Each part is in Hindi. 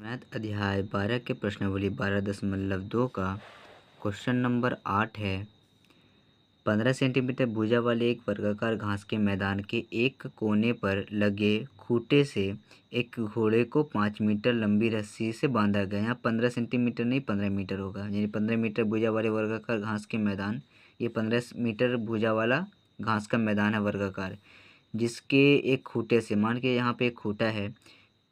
मैथ अध्याय 12 के प्रश्नावली 12.2 का क्वेश्चन नंबर 8 है। 15 सेंटीमीटर भुजा वाले एक वर्गाकार घास के मैदान के एक कोने पर लगे खूंटे से एक घोड़े को 5 मीटर लंबी रस्सी से बांधा गया। यहाँ 15 सेंटीमीटर नहीं 15 मीटर होगा, यानी 15 मीटर भुजा वाले वर्गाकार घास के मैदान, ये 15 मीटर भुजा वाला घास का मैदान है वर्गाकार, जिसके एक खूंटे से, मान के यहाँ पे एक खूंटा है,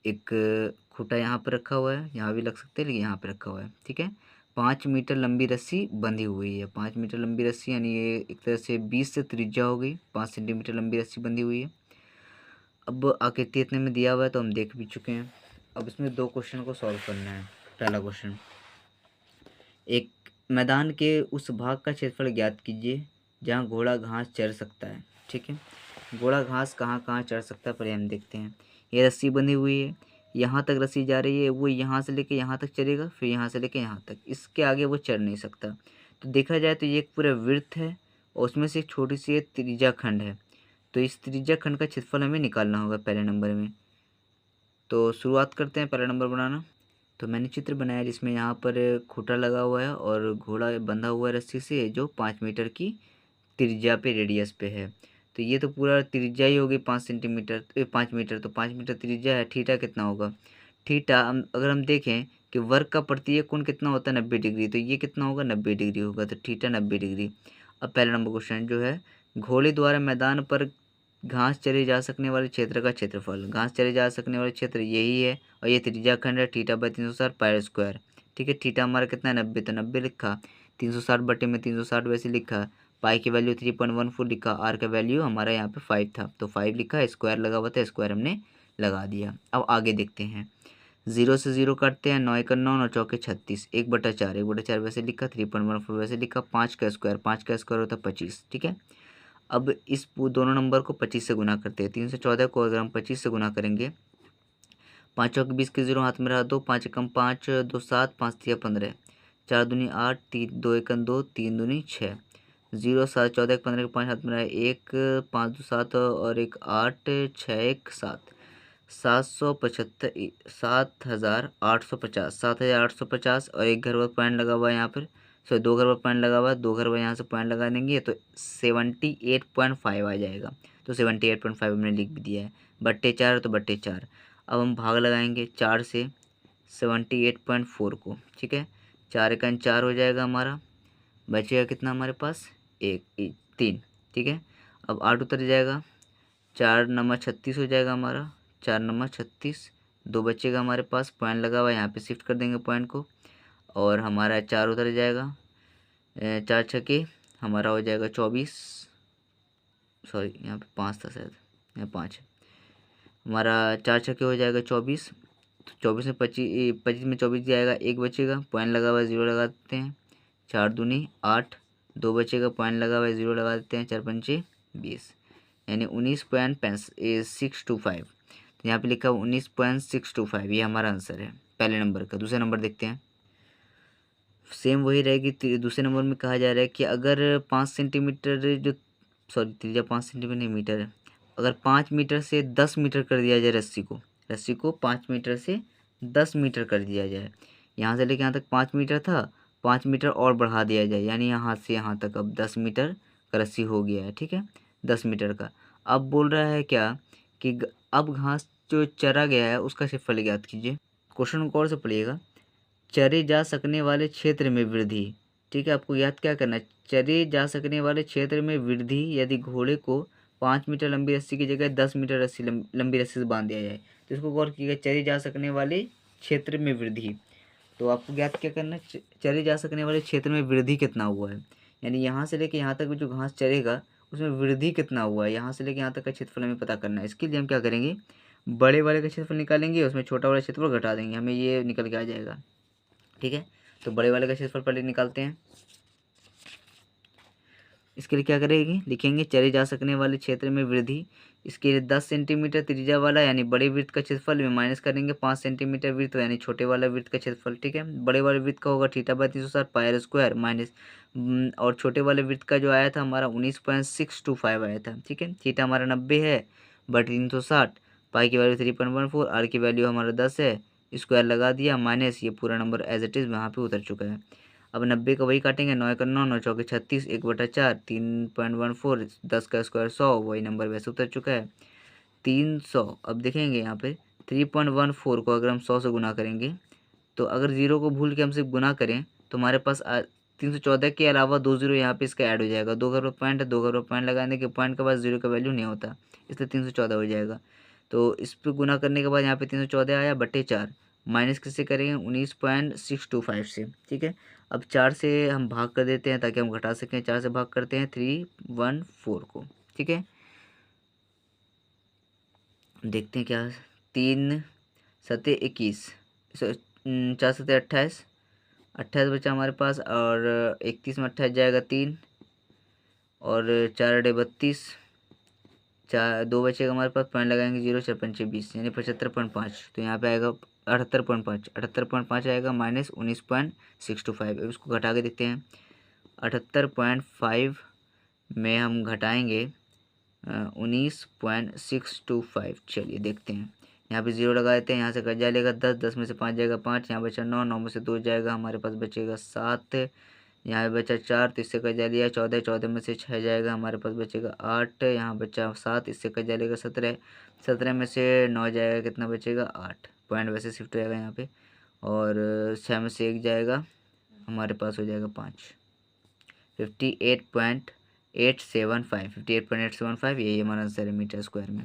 एक खूंटा यहाँ पर रखा हुआ है, यहाँ भी लग सकते हैं लेकिन यहाँ पे रखा हुआ है, ठीक है। 5 मीटर लंबी रस्सी बंधी हुई है। 5 मीटर लंबी रस्सी यानी ये एक तरह से 20 से त्रिज्या हो गई। 5 सेंटीमीटर लंबी रस्सी बंधी हुई है। अब आकृति इतने में दिया हुआ है तो हम देख भी चुके हैं। अब इसमें दो क्वेश्चन को सॉल्व करना है। पहला क्वेश्चन, एक मैदान के उस भाग का क्षेत्रफल ज्ञात कीजिए जहाँ घोड़ा घास चर सकता है। ठीक है, घोड़ा घास कहाँ कहाँ चढ़ सकता है पहले हम देखते हैं। ये रस्सी बंधी हुई है, यहाँ तक रस्सी जा रही है, वो यहाँ से लेके यहाँ तक चलेगा, फिर यहाँ से लेके यहाँ तक, इसके आगे वो चढ़ नहीं सकता। तो देखा जाए तो ये एक पूरा वृत्त है और उसमें से एक छोटी सी त्रिज्या खंड है। तो इस त्रिज्या खंड का क्षेत्रफल हमें निकालना होगा पहले नंबर में। तो शुरुआत करते हैं पहला नंबर बनाना। तो मैंने चित्र बनाया जिसमें यहाँ पर खूंटा लगा हुआ है और घोड़ा बंधा हुआ है रस्सी से, जो 5 मीटर की त्रिज्या पे, रेडियस पे है। तो ये तो पूरा त्रिज्या ही होगी 5 सेंटीमीटर 5 मीटर, तो 5 मीटर त्रिज्या है। थीटा कितना होगा? थीटा अगर हम देखें कि वर्ग का प्रत्येक कोण कितना होता है 90 डिग्री, तो ये कितना होगा 90 डिग्री होगा, तो थीटा 90 डिग्री। अब पहला नंबर क्वेश्चन जो है, घोड़े द्वारा मैदान पर घास चरे जा सकने वाले क्षेत्र का क्षेत्रफल। घास चरे जा सकने वाले क्षेत्र यही है और ये त्रिज्या खंड है, थीटा बाई 360 पाई स्क्वायर। ठीक है, थीटा हमारा कितना है 90, तो 90 लिखा, 360 बटे में 360 वैसे लिखा, पाई की वैल्यू 3.14 लिखा, आर का वैल्यू हमारा यहाँ पे 5 था तो 5 लिखा, स्क्वायर लगा हुआ था, स्क्वायर हमने लगा दिया। अब आगे देखते हैं, 0 से 0 काटते हैं, 9 1 9 9 चौके 36, 1/4, 1/4 वैसे लिखा, 3.14 वैसे लिखा, 5 का स्क्वायर होता है 25। ठीक है, अब इस दोनों नंबर को 25 से गुना करते हैं। 314 को अगर हम 25 से गुना करेंगे, 5 चौके 20 के 0 हाथ में रहा 2, 5 एकम 5, 2 7, 5 तिया 15, 4 दूनी 8, 2 एकम 2, 3 दूनी 6, 0 7 14 15 के 5 हाथ में रहा 1, 5 2 7 और 1 8, 6 1 7, 775 7,850 7,850 और एक घर पर पॉइंट लगा हुआ है यहाँ पर, सॉरी 2 घर पर पॉइंट लगा हुआ है, 2 घर पर यहाँ से पॉइंट लगा देंगे तो 78.5 आ जाएगा। तो 78.5 हमने लिख भी दिया है, बट्टे 4 तो बट्टे 4। अब हम भाग लगाएंगे 4 से 78.4 को। ठीक है, 4 का 4 हो जाएगा हमारा, बचेगा कितना हमारे पास 3। ठीक है, अब 8 उतर जाएगा, 4 नंबर 36 हो जाएगा हमारा, 4 नंबर 36, 2 बचेगा हमारे पास, पॉइंट लगा हुआ है यहाँ पे शिफ्ट कर देंगे पॉइंट को और हमारा 4 उतर जाएगा, 4 छके हमारा हो जाएगा 24, सॉरी यहाँ पे 5 था शायद, यहाँ 5 है हमारा, 4 छके हो जाएगा 24, तो 24 में 25 में 24 जाएगा, 1 बचेगा, पॉइंट लगा हुआ है 0 लगा देते हैं, 4 दूनी 8, 2 बचेगा, पॉइंट लगा हुआ है 0 लगा देते हैं, 4 पंचे 20, यानी 19.625। तो यहाँ पे लिखा 19.625, ये हमारा आंसर है पहले नंबर का। दूसरे नंबर देखते हैं, सेम वही रहेगी। दूसरे नंबर में कहा जा रहा है कि अगर 5 सेंटीमीटर जो, सॉरी त्रिज्या 5 सेंटीमीटर नहीं मीटर है, अगर 5 मीटर से 10 मीटर कर दिया जाए रस्सी को 5 मीटर से 10 मीटर कर दिया जाए, यहाँ से लेके यहाँ तक 5 मीटर था, 5 मीटर और बढ़ा दिया जाए, यानी यहाँ से यहाँ तक अब 10 मीटर का रस्सी हो गया है। ठीक है, 10 मीटर का। अब बोल रहा है क्या कि अब घास जो चरा गया है उसका क्षेत्रफल ज्ञात कीजिए। क्वेश्चन को और से पढ़िएगा, चरे जा सकने वाले क्षेत्र में वृद्धि। ठीक है, आपको याद क्या करना है, चरे जा सकने वाले क्षेत्र में वृद्धि यदि घोड़े को 5 मीटर लंबी रस्सी की जगह 10 मीटर रस्सी लंबी रस्सी से बांध दिया जाए, तो इसको गौर कीजिएगा, चरे जा सकने वाले क्षेत्र में वृद्धि। तो आपको ज्ञात क्या करना है, चरे जा सकने वाले क्षेत्र में वृद्धि कितना हुआ है, यानी यहाँ से लेके यहाँ तक जो घास चरेगा उसमें वृद्धि कितना हुआ है, यहाँ से लेके यहाँ तक का क्षेत्रफल हमें पता करना है। इसके लिए हम क्या करेंगे, बड़े वाले का क्षेत्रफल निकालेंगे, उसमें छोटा वाला क्षेत्रफल घटा देंगे, हमें ये निकल के आ जाएगा। ठीक है, तो बड़े वाले का क्षेत्रफल पहले निकालते हैं। इसके लिए क्या करेंगे, लिखेंगे चरे जा सकने वाले क्षेत्र में वृद्धि, इसके लिए 10 सेंटीमीटर त्रिज्या वाला यानी बड़े वृत्त का क्षेत्रफल में माइनस करेंगे 5 सेंटीमीटर वृत्त यानी छोटे वाला वृत्त का क्षेत्रफल। ठीक है, बड़े वाले वृत्त का होगा theta by 360 pi square minus, और छोटे वाले वृत्त का जो आया था हमारा 19.625 आया था। ठीक है, थीटा हमारा 90 है बट 360, पाई की वैल्यू 3.14, आर की वैल्यू हमारा 10 है, स्क्वायर लगा दिया, माइनस ये पूरा नंबर एज इट इज़ वहाँ पे उतर चुका है। अब 90 का वही काटेंगे, 9 का 9, 9 चौके 36, 1/4, 3.14, 10 का स्क्वायर 100, वही नंबर वैसे उतर चुका है 300। अब देखेंगे यहाँ पे 3.14 को अगर हम 100 से गुना करेंगे, तो अगर जीरो को भूल के हम सिर्फ गुना करें तो हमारे पास 314 के अलावा 2 जीरो यहाँ पे इसका ऐड हो जाएगा। 2 का पॉइंट है, 2 का पॉइंट लगाने के पॉइंट के बाद जीरो का वैल्यू नहीं होता, इसलिए 314 हो जाएगा। तो इस पर गुना करने के बाद यहाँ पे 314 आया बटे 4, माइनस किससे करेंगे 19.625 से। ठीक है, अब 4 से हम भाग कर देते हैं ताकि हम घटा सकें। 4 से भाग करते हैं 314 को। ठीक है, देखते हैं क्या, 3 सत्ते 21, 4 सत्ते 28, 28 बचा हमारे पास, और 31 में 28 जाएगा 3, और 4 अड़े 32, 4 2 बचेगा हमारे पास, पॉइंट लगाएंगे 0, 4 पंचे 20 यानी 75.5। तो यहाँ पे आएगा 78.5, 78.5 आएगा माइनस 19.625। अब इसको घटा के देखते हैं, 78.5 में हम घटाएंगे 19.625। चलिए देखते हैं, यहाँ पे 0 लगा देते हैं, यहाँ से कट जाएगा 10, 10 में से 5 जाएगा 5, यहाँ बचा 9, 9 में से 2 जाएगा, हमारे पास बचेगा 7, यहाँ बचा 4 तो इससे कट जाएगा 14, 14 में से 6 जाएगा, हमारे पास बचेगा 8, यहाँ बचा 7 इससे कट जाएगा 17, 17 में से 9 जाएगा, कितना बचेगा 8, पॉइंट वैसे शिफ्ट हो जाएगा यहाँ पे, और 6 में से 1 जाएगा, हमारे पास हो जाएगा 5, 58.875, 58.875 यही हमारा आंसर है मीटर स्क्वायर में।